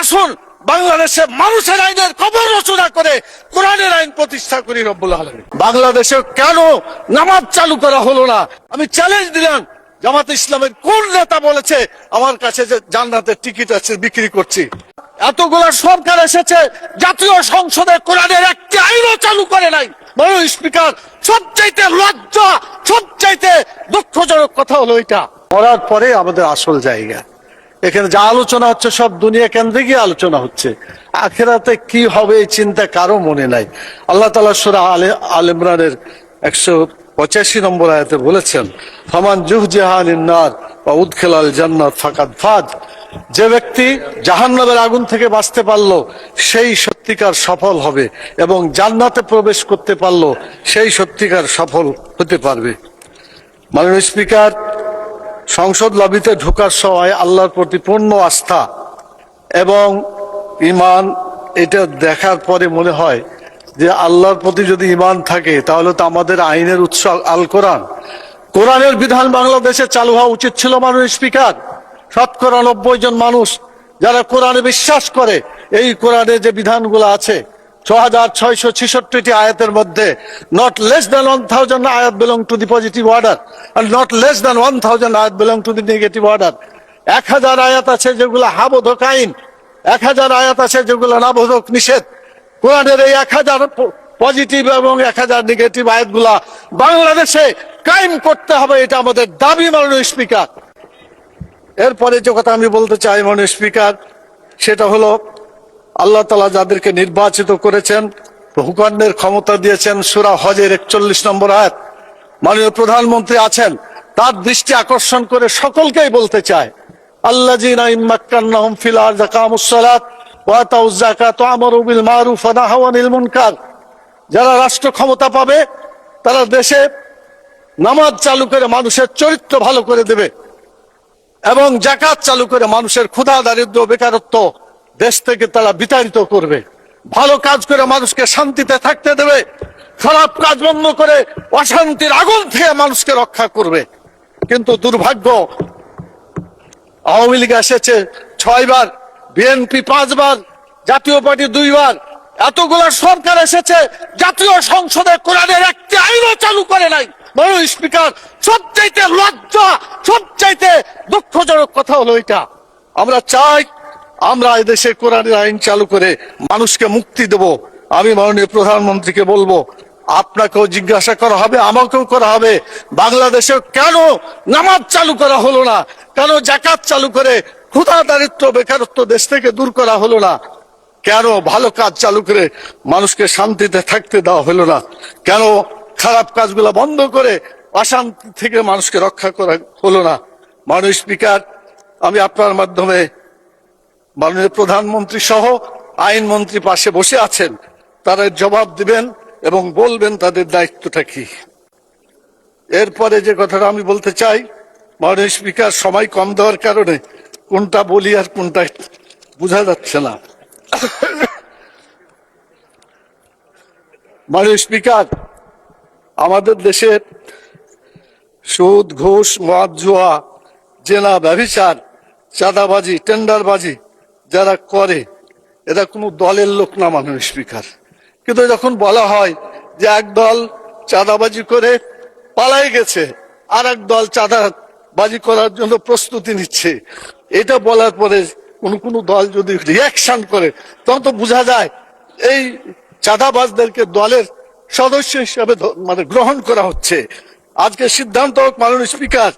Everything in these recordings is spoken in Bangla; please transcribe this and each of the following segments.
আসুন বাংলাদেশে মানুষের আইনের কবর রচনা করে কোরআনের আইন প্রতিষ্ঠা করি রব্বুল আলামিন। বাংলাদেশে কেন নামাজ চালু করা হলো না? আমি চ্যালেঞ্জ দিলাম, জামাত ইসলামের কোন নেতা বলেছে আমার কাছে যে জান্নাতের টিকিট আছে বিক্রি করছি? এতগুলো সরকার এসেছে, জাতীয় সংসদে কোরআনের একটি আইনও চালু করে নাই। মাননীয় স্পিকার, সবচাইতে লজ্জা, সবচাইতে দুঃখজনক কথা হলো এটা। মরার পরে আমাদের আসল জায়গা। এখানে যা আলোচনা হচ্ছে সব দুনিয়া কেন্দ্রিকই আলোচনা হচ্ছে। আখিরাতে কি হবে এই চিন্তা কারো মনে নাই। আল্লাহ তাআলা সূরা আলে ইমরানের 185 নম্বর আয়াতে বলেছেন, ফামান জুহজিহা আনিন নার ওয়া উদখিলাল জান্নাত ফাকাদ ফাজ। যে ব্যক্তি জাহান্নামের আগুন থেকে বাঁচতে পারলো সেই সত্যিকার সফল হবে, এবং জান্নাতে প্রবেশ করতে পারলো সেই সত্যিকার সফল হতে পারবে। মাননীয় স্পিকার, সংসদ লবিতে ঢোকার সময় আল্লাহর প্রতি পূর্ণ আস্থা এবং ঈমান, এটা দেখার পরে মনে হয় যে আল্লাহর প্রতি যদি ঈমান থাকে তাহলে তো আমাদের আইনের উৎস আল কোরআন। কোরআনের বিধান বাংলাদেশে চালু হওয়া উচিত ছিল। মাননীয় স্পিকার, 90% জন মানুষ যারা কোরআনে বিশ্বাস করে, এই কোরআনে যে বিধানগুলো আছে 6666টি আয়াতের মধ্যে not less than 1000 আয়াত belong to the positive order and not less than 1000 আয়াত belong to the negative order। 1000 আয়াত আছে যেগুলো হাবোধক আইন, 1000 আয়াত আছে যেগুলো নাবোধক নিষেধ। কোরআনের এই 1000 পজিটিভ এবং 1000 নেগেটিভ আয়াতগুলা বাংলাদেশে কায়েম করতে হবে, এটা আমাদের দাবি। মাননীয় স্পিকার, এরপরে যে কথা আমি বলতে চাই মাননীয় স্পিকার, সেটা হলো আল্লাহ তাআলা যাদেরকে নির্বাচিত করেছেন, হুকুমের ক্ষমতা দিয়েছেন, সূরা হজের 41 নম্বর আয়াত, মাননীয় প্রধানমন্ত্রী আছেন, তার দৃষ্টি আকর্ষণ করে সকলকেই বলতে চায়, আল্লাযীনা ইম্মাক্কান্নাহুম ফিল আরদি আকামুস সালাত ওয়া আতাউয যাকাত ওয়া আমারু বিল মারুফ ওয়া নাহাউ আনিল মুনকার। যারা রাষ্ট্র ক্ষমতা পাবে তারা দেশে নামাজ চালু করে মানুষের চরিত্র ভালো করে দেবে, এবং যাকাত চালু করে মানুষের ক্ষুধা, দারিদ্র, বেকারত্ব দেশ থেকে তারা বিতাড়িত করবে। ভালো কাজ করে মানুষকে শান্তিতে থাকতে দেবে, খারাপ কাজ বন্ধ করে অশান্তির আগুন থেকে মানুষকে রক্ষা করবে। কিন্তু দুর্ভাগ্য, আওয়ামী লীগ এসেছে 6 বার, বিএনপি 5 বার, জাতীয় পার্টি 2 বার, এতগুলো সরকার এসেছে, জাতীয় সংসদে কোরআনের একটি আইনও চালু করে নাই। মাননীয় স্পিকার, সবচাইতে লজ্জা, সবচাইতে দুঃখজনক কথা হলো এটা। আমরা চাই আমরা এদেশে কোরআনের আইন চালু করে মানুষকে মুক্তি দেব। আমি মাননীয় প্রধানমন্ত্রীকে বলবো, আপনাকেও জিজ্ঞাসা করা হবে, আমাকেও করা হবে, বাংলাদেশে কেন নামাজ চালু করা হলো না? কেন যাকাত চালু করে ক্ষুধা, দারিদ্র, বেকারত্ব দেশ থেকে দূর করা হলো না? কেন ভালো কাজ চালু করে মানুষকে শান্তিতে থাকতে দেওয়া হলো না? কেন খারাপ কাজগুলো বন্ধ করে অশান্তি থেকে মানুষকে রক্ষা করা হলো না? মাননীয় স্পিকার, আমি আপনার মাধ্যমে মাননীয় প্রধানমন্ত্রী সহ আইনমন্ত্রী পাশে বসে আছেন, তারা জবাব দিবেন এবং বলবেন তাদের দায়িত্বটা কি। এরপরে যে কথাটা আমি বলতে চাই, মাননীয় স্পিকার, সময় কম দেওয়ার কারণে কোনটা বলি আর কোনটা বোঝা যাচ্ছে না। মাননীয় স্পিকার, আমাদের দেশের সুদ, ঘুষ, মদ, জুয়া, জেনা, ব্যভিচার, চাঁদাবাজি, টেন্ডারবাজি যারা করে এরা কোনো দলের লোক না। মাননীয় স্পিকার, কিন্তু যখন বলা হয় যে এক দল চাঁদাবাজি করে পালাই গেছে, আর এক দল চাঁদাবাজি করার জন্য প্রস্তুতি নিচ্ছে, এটা বলার পরে কোন দল যদি রিয়াকশন করে তখন তো বোঝা যায় এই চাঁদাবাজদেরকে দলের সদস্য হিসাবে গ্রহণ করা হচ্ছে। আজকে সিদ্ধান্ত হোক মাননীয় স্পিকার,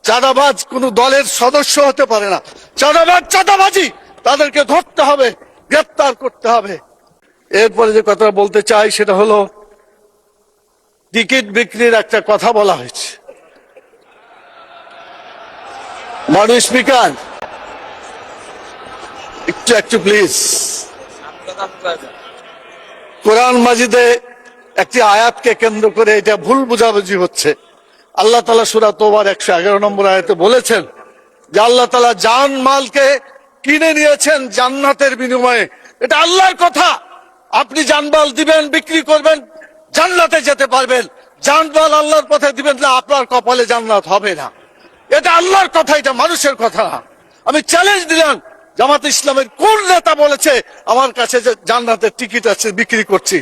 চাঁদাবাজ কোন দলের সদস্য হতে পারে না। চাঁদাবাজ চাঁদাবাজি, তাদেরকে ধরতে হবে, গ্রেপ্তার করতে হবে। এরপরে যে কথা বলতে চাই সেটা হলো টিকিট বিক্রির একটা কথা বলা হয়েছে। মাননীয় স্পিকার, একটু প্লিজ। কোরআন মাজিদে একটি আয়াতকে কেন্দ্র করে এটা ভুল বুঝাবুঝি হচ্ছে। আল্লাহ তাআলা সূরা তওবার 111 নম্বর আয়াতে বলেছেন যে আল্লাহ তাআলা জান মালকে কিনে নিয়েছেন জান্নাতের বিনিময়ে। এটা আল্লাহর কথা। আপনি জানমাল দিবেন, বিক্রি করবেন, জান্নাতে যেতে পারবেন। জানমাল আল্লাহর পথে দিবেন না, আপনার কপালে জান্নাত হবে না। এটা আল্লাহর কথা, এটা মানুষের কথা না। আমি চ্যালেঞ্জ দিলাম, জামাত ইসলামের কোন নেতা বলেছে আমার কাছে যে জান্নাতের টিকিট আছে বিক্রি করছি?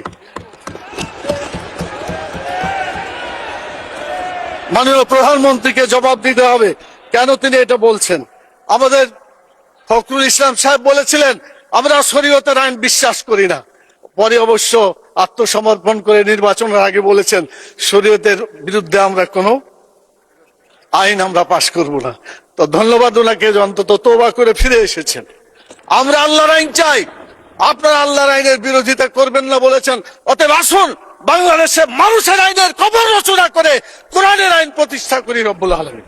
মাননীয় প্রধানমন্ত্রীকে জবাব দিতে হবে কেন তিনি এটা বলছেন। আমাদের ফখরুল ইসলাম সাহেব বলেছিলেন আমরা শরীয়তের আইন বিশ্বাস করি না, পরে অবশ্য আত্মসমর্পণ করে নির্বাচনের আগে বলেছেন শরীয়তের বিরুদ্ধে আমরা কোনো আইন আমরা পাশ করব না। তো ধন্যবাদ ওনাকে অন্তত তওবা করে ফিরে এসেছেন। আমরা আল্লাহর আইন চাই, আপনারা আল্লাহর আইনের বিরোধিতা করবেন না বলেছেন। অতএব আসুন বাংলাদেশে মানুষের আইনের কবর রচনা করে কোরআনের আইন প্রতিষ্ঠা করি রব্বুল আলামিন।